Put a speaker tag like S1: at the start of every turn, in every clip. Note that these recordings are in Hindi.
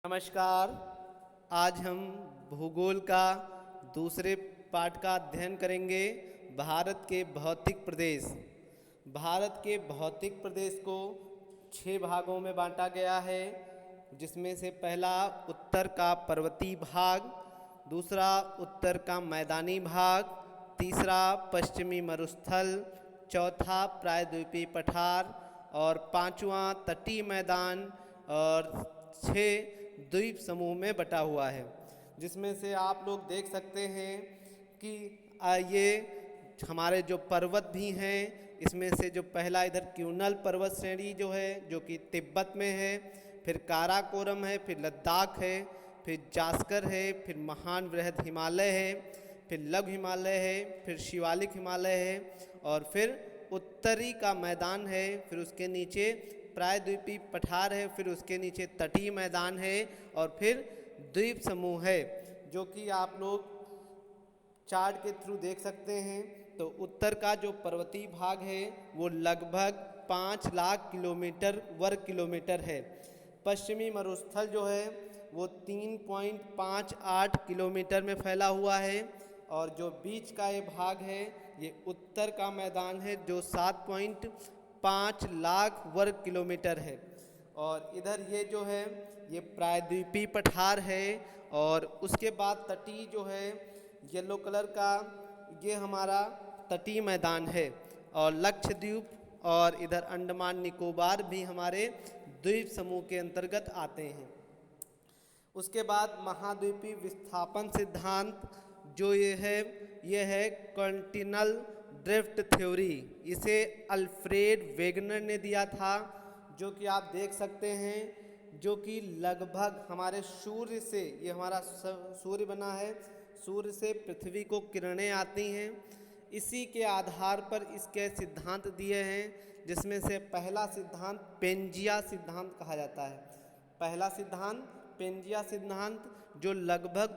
S1: नमस्कार। आज हम भूगोल का दूसरे पाठ का अध्ययन करेंगे। भारत के भौतिक प्रदेश। भारत के भौतिक प्रदेश को 6 भागों में बांटा गया है, जिसमें से पहला उत्तर का पर्वतीय भाग, दूसरा उत्तर का मैदानी भाग, तीसरा पश्चिमी मरुस्थल, चौथा प्रायद्वीपीय पठार और पांचवा तटीय मैदान और 6 द्वीप समूह में बटा हुआ है। जिसमें से आप लोग देख सकते हैं कि ये हमारे जो पर्वत भी हैं, इसमें से जो पहला इधर क्यूनल पर्वत श्रेणी जो है, जो कि तिब्बत में है, फिर काराकोरम है, फिर लद्दाख है, फिर जास्कर है, फिर महान वृहद हिमालय है, फिर लघु हिमालय है, फिर शिवालिक हिमालय है और फिर उत्तरी का मैदान है, फिर उसके नीचे प्रायद्वीपीय पठार है, फिर उसके नीचे तटीय मैदान है और फिर द्वीप समूह है, जो कि आप लोग चार्ट के थ्रू देख सकते हैं। तो उत्तर का जो पर्वतीय भाग है वो लगभग 5 लाख वर्ग किलोमीटर है। पश्चिमी मरुस्थल जो है वो 3.58 किलोमीटर में फैला हुआ है और जो बीच का ये भाग है ये उत्तर का मैदान है, जो 7.5 लाख वर्ग किलोमीटर है। और इधर ये जो है ये प्रायद्वीपीय पठार है और उसके बाद तटीय जो है येलो कलर का, ये हमारा तटीय मैदान है। और लक्षद्वीप और इधर अंडमान निकोबार भी हमारे द्वीप समूह के अंतर्गत आते हैं। उसके बाद महाद्वीपीय विस्थापन सिद्धांत जो ये है कॉन्टिनल ड्रिफ्ट थ्योरी। इसे अल्फ्रेड वेगनर ने दिया था, जो कि आप देख सकते हैं, जो कि लगभग हमारे सूर्य से, ये हमारा सूर्य बना है, सूर्य से पृथ्वी को किरणें आती हैं। इसी के आधार पर इसके सिद्धांत दिए हैं, जिसमें से पहला सिद्धांत पेंजिया सिद्धांत कहा जाता है। पहला सिद्धांत पेंजिया सिद्धांत, जो लगभग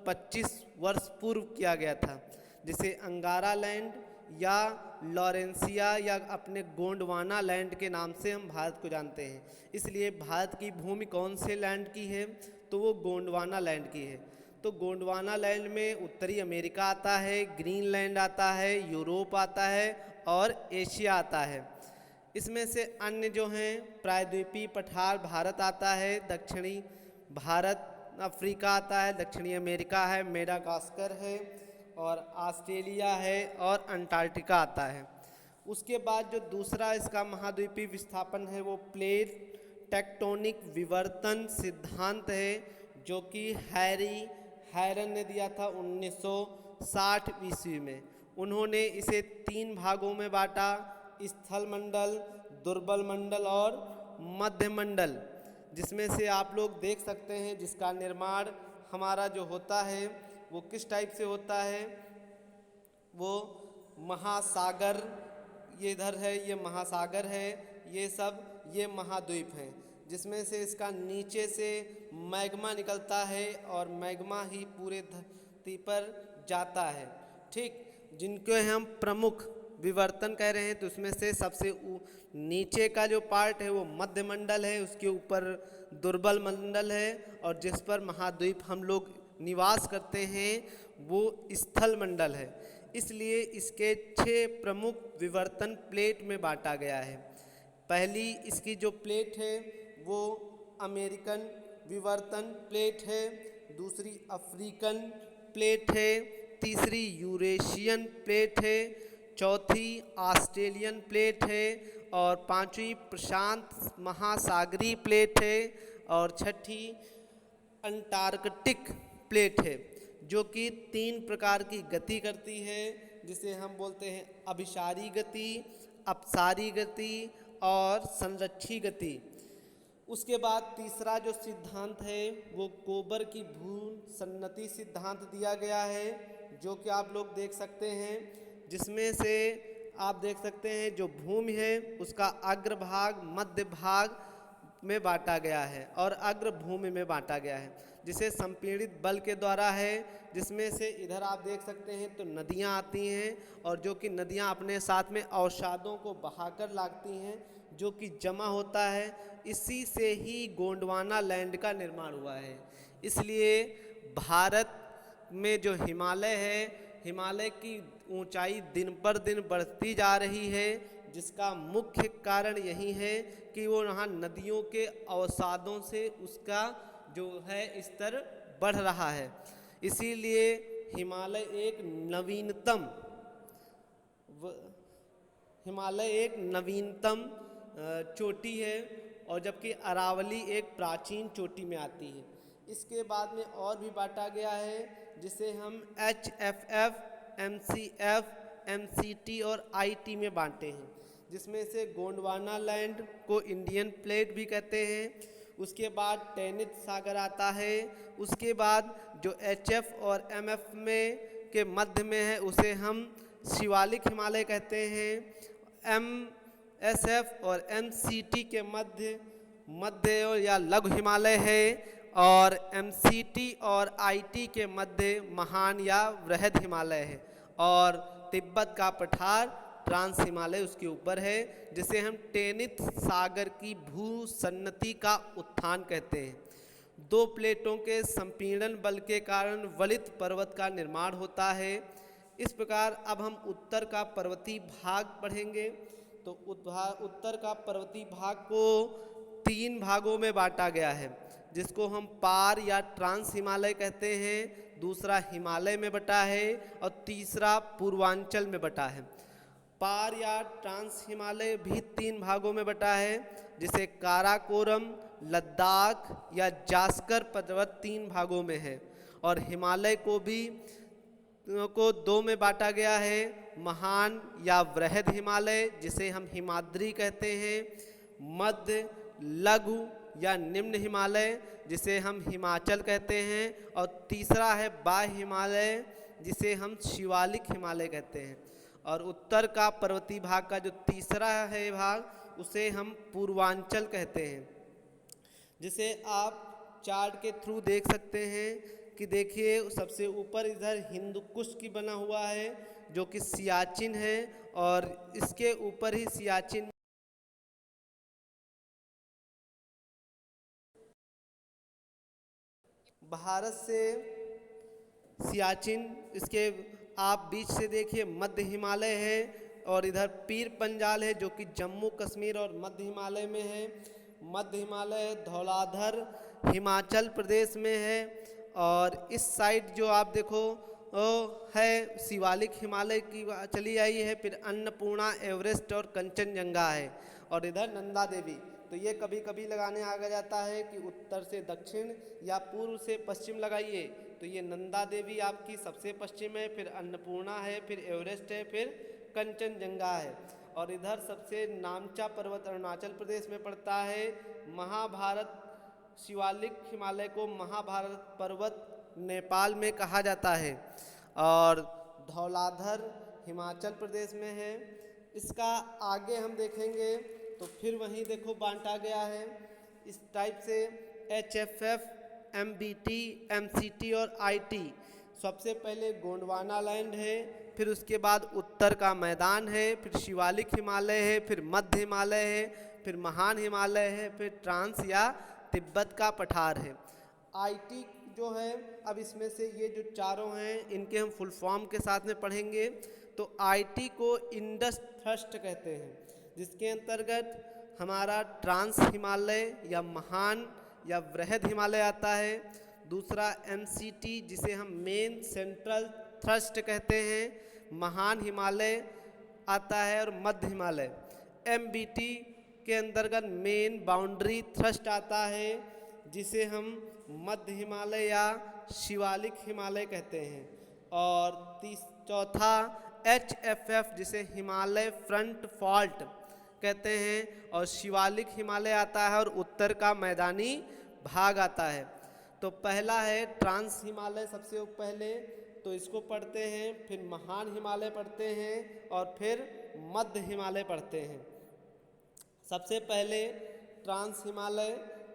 S1: 25 वर्ष पूर्व किया गया था, जिसे अंगारा लैंड या लॉरेंसिया या अपने गोंडवाना लैंड के नाम से हम भारत को जानते हैं। इसलिए भारत की भूमि कौन से लैंड की है, तो वो गोंडवाना लैंड की है। तो गोंडवाना लैंड में उत्तरी अमेरिका आता है, ग्रीनलैंड आता है, यूरोप आता है और एशिया आता है। इसमें से अन्य जो हैं प्रायद्वीपीय पठार भारत आता है, दक्षिणी भारत अफ्रीका आता है, दक्षिणी अमेरिका है, मेडागास्कर है और ऑस्ट्रेलिया है और अंटार्कटिका आता है। उसके बाद जो दूसरा इसका महाद्वीपीय विस्थापन है वो प्लेट टेक्टोनिक विवर्तन सिद्धांत है, जो कि हैरन ने दिया था 1960 ईस्वी में। उन्होंने इसे 3 भागों में बांटा, स्थल मंडल, दुर्बल मंडल और मध्य मंडल, जिसमें से आप लोग देख सकते हैं जिसका निर्माण हमारा जो होता है वो किस टाइप से होता है। वो महासागर, ये इधर है, ये महासागर है, ये महाद्वीप हैं, जिसमें से इसका नीचे से मैग्मा निकलता है और मैग्मा ही पूरे धरती पर जाता है। ठीक, जिनको हम प्रमुख विवर्तन कह रहे हैं, तो उसमें से सबसे नीचे का जो पार्ट है वो मध्य मंडल है, उसके ऊपर दुर्बल मंडल है और जिस पर महाद्वीप हम लोग निवास करते हैं वो स्थल मंडल है। इसलिए इसके 6 प्रमुख विवर्तन प्लेट में बांटा गया है। पहली इसकी जो प्लेट है वो अमेरिकन विवर्तन प्लेट है, दूसरी अफ्रीकन प्लेट है, तीसरी यूरेशियन प्लेट है, चौथी ऑस्ट्रेलियन प्लेट है और पांचवी प्रशांत महासागरीय प्लेट है और छठी अंटार्कटिक प्लेट है, जो कि 3 प्रकार की गति करती है, जिसे हम बोलते हैं अभिसारी गति, अपसारी गति और संरक्षी गति। उसके बाद तीसरा जो सिद्धांत है वो कोबर की भू सन्नति सिद्धांत दिया गया है, जो कि आप लोग देख सकते हैं, जिसमें से आप देख सकते हैं जो भूमि है उसका अग्रभाग मध्य भाग में बांटा गया है और अग्र भूमि में बांटा गया है, जिसे संपीड़ित बल के द्वारा है। जिसमें से इधर आप देख सकते हैं तो नदियां आती हैं और जो कि नदियां अपने साथ में अवसादों को बहाकर लाती हैं, जो कि जमा होता है, इसी से ही गोंडवाना लैंड का निर्माण हुआ है। इसलिए भारत में जो हिमालय है, हिमालय की ऊंचाई दिन पर दिन बढ़ती जा रही है, जिसका मुख्य कारण यही है कि वो यहाँ नदियों के अवसादों से उसका जो है स्तर बढ़ रहा है। इसीलिए हिमालय एक नवीनतम चोटी है, और जबकि अरावली एक प्राचीन चोटी में आती है। इसके बाद में और भी बांटा गया है, जिसे हम HFF, MCF, MCT और IT में बांटे हैं, जिसमें से गोंडवाना लैंड को इंडियन प्लेट भी कहते हैं। उसके बाद टेनित सागर आता है। उसके बाद जो HF और MF में के मध्य में है, उसे हम शिवालिक हिमालय कहते हैं। MSF और MCT के मध्य या लघु हिमालय है, और MCT और IT के मध्य महान या वृहद हिमालय है, और तिब्बत का पठार ट्रांस हिमालय उसके ऊपर है, जिसे हम टेनित सागर की भूसन्नति का उत्थान कहते हैं। दो प्लेटों के संपीड़न बल के कारण वलित पर्वत का निर्माण होता है। इस प्रकार अब हम उत्तर का पर्वतीय भाग पढ़ेंगे। तो उत्तर का पर्वतीय भाग को 3 भागों में बांटा गया है, जिसको हम पार या ट्रांस हिमालय कहते हैं, दूसरा हिमालय में बटा है, और तीसरा पूर्वांचल में बटा है। पार या ट्रांस हिमालय भी 3 भागों में बटा है, जिसे काराकोरम, लद्दाख या जास्कर पर्वत 3 भागों में है, और हिमालय को 2 में बांटा गया है, महान या वृहद हिमालय जिसे हम हिमाद्री कहते हैं, मध्य, लघु या निम्न हिमालय जिसे हम हिमाचल कहते हैं, और तीसरा है बाह्य हिमालय जिसे हम शिवालिक हिमालय कहते हैं। और उत्तर का पर्वतीय भाग का जो तीसरा है भाग, उसे हम पूर्वांचल कहते हैं, जिसे आप चार्ट के थ्रू देख सकते हैं कि देखिए सबसे ऊपर इधर हिंदुकुश की बना हुआ है, जो कि सियाचिन है, और इसके ऊपर ही सियाचिन भारत से सियाचिन, इसके आप बीच से देखिए मध्य हिमालय है, और इधर पीर पंजाल है जो कि जम्मू कश्मीर और मध्य हिमालय में है। मध्य हिमालय धौलाधर हिमाचल प्रदेश में है, और इस साइड जो आप देखो है शिवालिक हिमालय की चली आई है, फिर अन्नपूर्णा, एवरेस्ट और कंचनजंगा है, और इधर नंदा देवी। तो ये कभी कभी लगाने आ जाता है कि उत्तर से दक्षिण या पूर्व से पश्चिम लगाइए, तो ये नंदा देवी आपकी सबसे पश्चिम है, फिर अन्नपूर्णा है, फिर एवरेस्ट है, फिर कंचनजंगा है। और इधर सबसे नामचा पर्वत अरुणाचल प्रदेश में पड़ता है। महाभारत शिवालिक हिमालय को महाभारत पर्वत नेपाल में कहा जाता है, और धौलाधर हिमाचल प्रदेश में है। इसका आगे हम देखेंगे तो फिर वहीं देखो बांटा गया है इस टाइप से HFF, MBT, MCT और IT। सबसे पहले गोंडवाना लैंड है, फिर उसके बाद उत्तर का मैदान है, फिर शिवालिक हिमालय है, फिर मध्य हिमालय है, फिर महान हिमालय है, फिर ट्रांस या तिब्बत का पठार है। IT जो है, अब इसमें से ये जो चारों हैं इनके हम फुल फॉर्म के साथ में पढ़ेंगे। तो IT को इंडस थ्रस्ट कहते हैं, जिसके अंतर्गत हमारा ट्रांस हिमालय या महान या वृहद हिमालय आता है। दूसरा MCT जिसे हम मेन सेंट्रल थ्रस्ट कहते हैं, महान हिमालय आता है, और मध्य हिमालय। MBT के अंतर्गत मेन बाउंड्री थ्रस्ट आता है, जिसे हम मध्य हिमालय या शिवालिक हिमालय कहते हैं। और चौथा HFF जिसे हिमालय फ्रंट फॉल्ट कहते हैं, और शिवालिक हिमालय आता है, और उत्तर का मैदानी भाग आता है। तो पहला है ट्रांस हिमालय, सबसे पहले तो इसको पढ़ते हैं, फिर महान हिमालय पढ़ते हैं, और फिर मध्य हिमालय पढ़ते हैं। सबसे पहले ट्रांस हिमालय,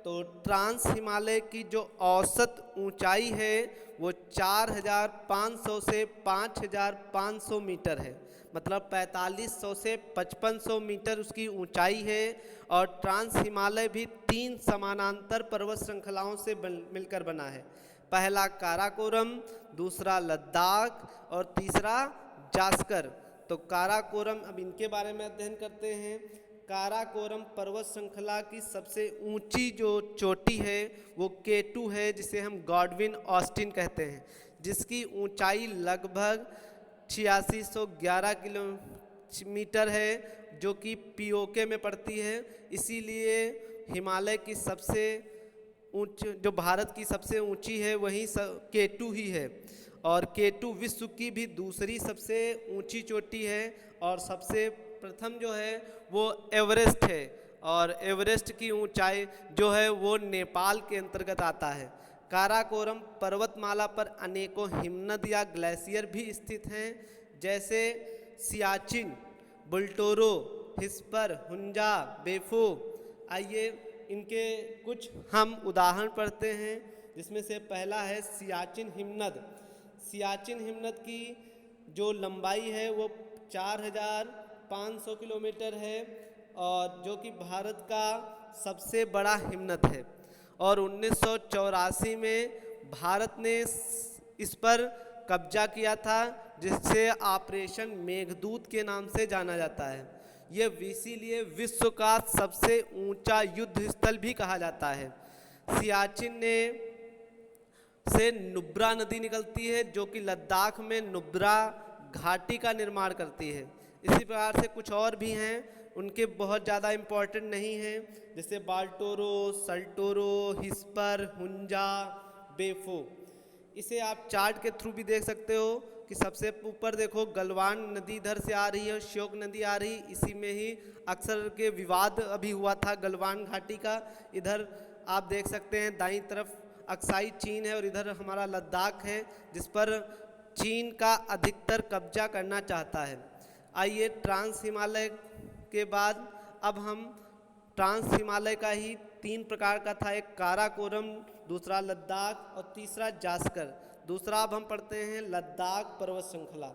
S1: तो ट्रांस हिमालय की जो औसत ऊंचाई है वो 4,500 से 5,500 मीटर है, मतलब 4500 से 5500 मीटर उसकी ऊंचाई है। और ट्रांस हिमालय भी 3 समानांतर पर्वत श्रृंखलाओं से मिलकर बना है। पहला काराकोरम, दूसरा लद्दाख और तीसरा जास्कर। तो काराकोरम, अब इनके बारे में अध्ययन करते हैं। काराकोरम पर्वत श्रृंखला की सबसे ऊंची जो चोटी है वो K2 है, जिसे हम गॉडविन ऑस्टिन कहते हैं, जिसकी ऊंचाई लगभग 8611 किलोमीटर है, जो कि पीओके में पड़ती है। इसीलिए हिमालय की सबसे ऊंची, जो भारत की सबसे ऊंची है, वही K2 ही है। और K2 विश्व की भी दूसरी सबसे ऊंची चोटी है। और सबसे प्रथम जो है वो एवरेस्ट है, और एवरेस्ट की ऊंचाई जो है वो नेपाल के अंतर्गत आता है। काराकोरम पर्वतमाला पर अनेकों हिमनद या ग्लेशियर भी स्थित हैं, जैसे सियाचिन, बुल्टोरो, हिस्पर, हुंजा, बेफो। आइए इनके कुछ हम उदाहरण पढ़ते हैं, जिसमें से पहला है सियाचिन हिमनद। सियाचिन हिमनद की जो लंबाई है वो 4,500 किलोमीटर है, और जो कि भारत का सबसे बड़ा हिमनद है। और 1984 में भारत ने इस पर कब्जा किया था, जिससे ऑपरेशन मेघदूत के नाम से जाना जाता है। यह इसीलिए विश्व का सबसे ऊंचा युद्ध स्थल भी कहा जाता है। सियाचिन से नुब्रा नदी निकलती है, जो कि लद्दाख में नुब्रा घाटी का निर्माण करती है। इसी प्रकार से कुछ और भी हैं, उनके बहुत ज़्यादा इम्पोर्टेंट नहीं हैं, जैसे बाल्टोरो, सल्टोरो, हिस्पर, हुंजा, बेफो। इसे आप चार्ट के थ्रू भी देख सकते हो कि सबसे ऊपर देखो गलवान नदी इधर से आ रही है और श्योक नदी आ रही, इसी में ही अक्सर के विवाद अभी हुआ था गलवान घाटी का। इधर आप देख सकते हैं दाईं तरफ अक्साई चीन है और इधर हमारा लद्दाख है, जिस पर चीन का अधिकतर कब्जा करना चाहता है। आइए ट्रांस हिमालय के बाद अब हम ट्रांस हिमालय का ही 3 प्रकार का था, एक काराकोरम, दूसरा लद्दाख और तीसरा जास्कर। दूसरा अब हम पढ़ते हैं लद्दाख पर्वत श्रृंखला।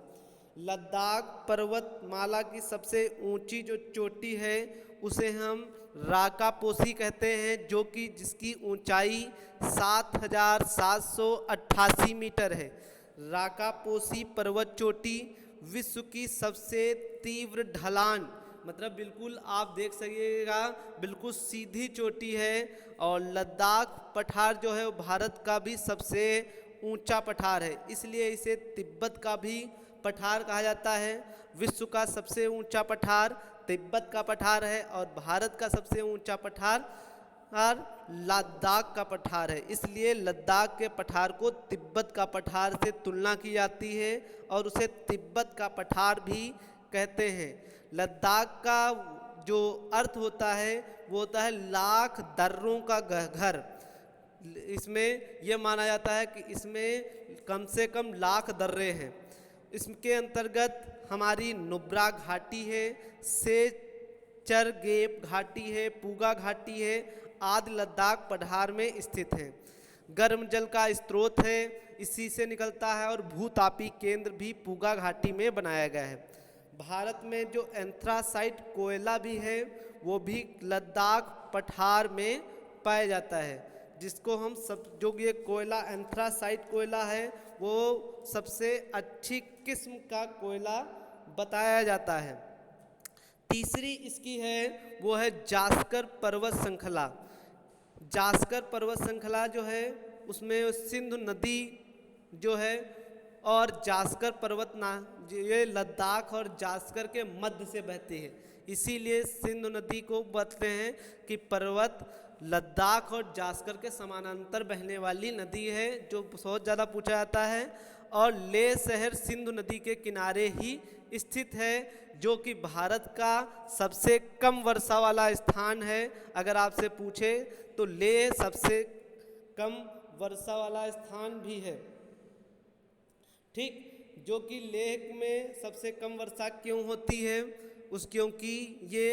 S1: लद्दाख पर्वतमाला की सबसे ऊंची जो चोटी है उसे हम राकापोसी कहते हैं, जो कि जिसकी ऊंचाई 7,788 मीटर है। राकापोसी पर्वत चोटी विश्व की सबसे तीव्र ढलान, मतलब बिल्कुल आप देख सकिएगा बिल्कुल सीधी चोटी है। और लद्दाख पठार जो है वो भारत का भी सबसे ऊंचा पठार है, इसलिए इसे तिब्बत का भी पठार कहा जाता है। विश्व का सबसे ऊंचा पठार तिब्बत का पठार है, और भारत का सबसे ऊंचा पठार लद्दाख का पठार है। इसलिए लद्दाख के पठार को तिब्बत का पठार से तुलना की जाती है और उसे तिब्बत का पठार भी कहते हैं। लद्दाख का जो अर्थ होता है वो होता है लाख दर्रों का घर। इसमें यह माना जाता है कि इसमें कम से कम लाख दर्रे हैं। इसके अंतर्गत हमारी नुब्रा घाटी है, सेचरगेप घाटी है, पूगा घाटी है, आदि लद्दाख पठार में स्थित हैं। गर्म जल का स्रोत है, इसी से निकलता है, और भूतापी केंद्र भी पूगा घाटी में बनाया गया है। भारत में जो एंथ्रासाइट कोयला भी है वो भी लद्दाख पठार में पाया जाता है, जिसको हम सब जो ये कोयला एंथ्रासाइट कोयला है वो सबसे अच्छी किस्म का कोयला बताया जाता है। तीसरी इसकी है वो है जास्कर पर्वत श्रृंखला। जास्कर पर्वत श्रृंखला जो है उसमें सिंधु नदी जो है और जास्कर पर्वत ये लद्दाख और जास्कर के मध्य से बहती है, इसीलिए सिंधु नदी को बोलते हैं कि पर्वत लद्दाख और जास्कर के समानांतर बहने वाली नदी है, जो बहुत ज़्यादा पूछा जाता है। और लेह शहर सिंधु नदी के किनारे ही स्थित है, जो कि भारत का सबसे कम वर्षा वाला स्थान है। अगर आपसे पूछे तो लेह सबसे कम वर्षा वाला स्थान भी है, ठीक। जो कि लेह में सबसे कम वर्षा क्यों होती है क्योंकि ये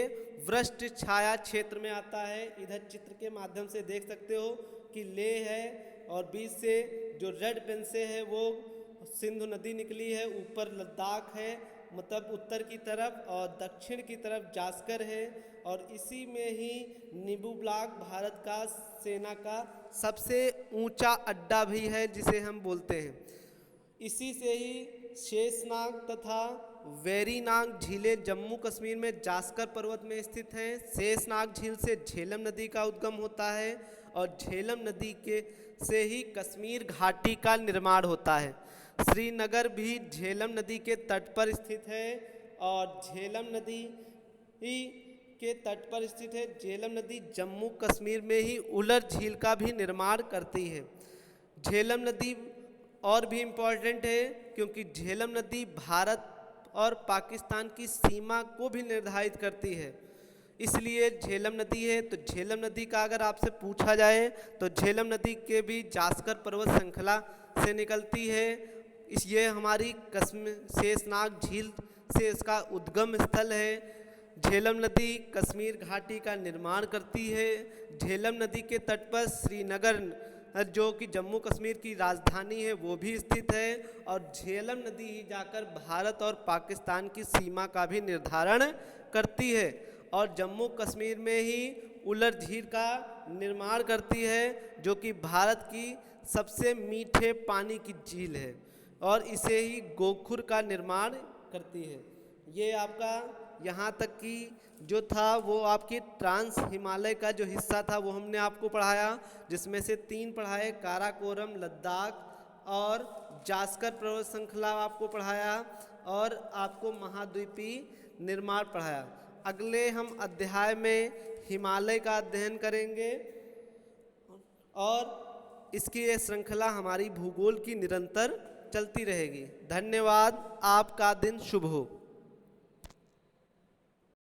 S1: वृष्ट छाया क्षेत्र में आता है। इधर चित्र के माध्यम से देख सकते हो कि लेह है और बीच से जो रेड पेन से है वो सिंधु नदी निकली है, ऊपर लद्दाख है मतलब उत्तर की तरफ, और दक्षिण की तरफ जास्कर है, और इसी में ही नीबू ब्लॉक भारत का सेना का सबसे ऊंचा अड्डा भी है जिसे हम बोलते हैं। इसी से ही शेषनाग तथा वेरीनाग झीलें जम्मू कश्मीर में जास्कर पर्वत में स्थित हैं। शेषनाग झील से झेलम नदी का उद्गम होता है और झेलम नदी के से ही कश्मीर घाटी का निर्माण होता है। श्रीनगर भी झेलम नदी के तट पर स्थित है और झेलम नदी के तट पर स्थित है। झेलम नदी जम्मू कश्मीर में ही उलर झील का भी निर्माण करती है। झेलम नदी और भी इम्पॉर्टेंट है क्योंकि झेलम नदी भारत और पाकिस्तान की सीमा को भी निर्धारित करती है, इसलिए झेलम नदी है। तो झेलम नदी का अगर आपसे पूछा जाए तो झेलम नदी के भी जास्कर पर्वत श्रृंखला से निकलती है। ये हमारी कश्मीर शेषनाग झील से इसका उद्गम स्थल है। झेलम नदी कश्मीर घाटी का निर्माण करती है। झेलम नदी के तट पर श्रीनगर जो कि जम्मू कश्मीर की राजधानी है वो भी स्थित है, और झेलम नदी ही जाकर भारत और पाकिस्तान की सीमा का भी निर्धारण करती है, और जम्मू कश्मीर में ही उलर झील का निर्माण करती है जो कि भारत की सबसे मीठे पानी की झील है, और इसे ही गोखुर का निर्माण करती है। ये आपका यहाँ तक कि जो था वो आपकी ट्रांस हिमालय का जो हिस्सा था वो हमने आपको पढ़ाया, जिसमें से 3 पढ़ाए, काराकोरम, लद्दाख और जास्कर पर्वत श्रृंखला आपको पढ़ाया, और आपको महाद्वीपीय निर्माण पढ़ाया। अगले हम अध्याय में हिमालय का अध्ययन करेंगे और इसकी ये श्रृंखला हमारी भूगोल की निरंतर चलती रहेगी। धन्यवाद। आपका दिन शुभ हो।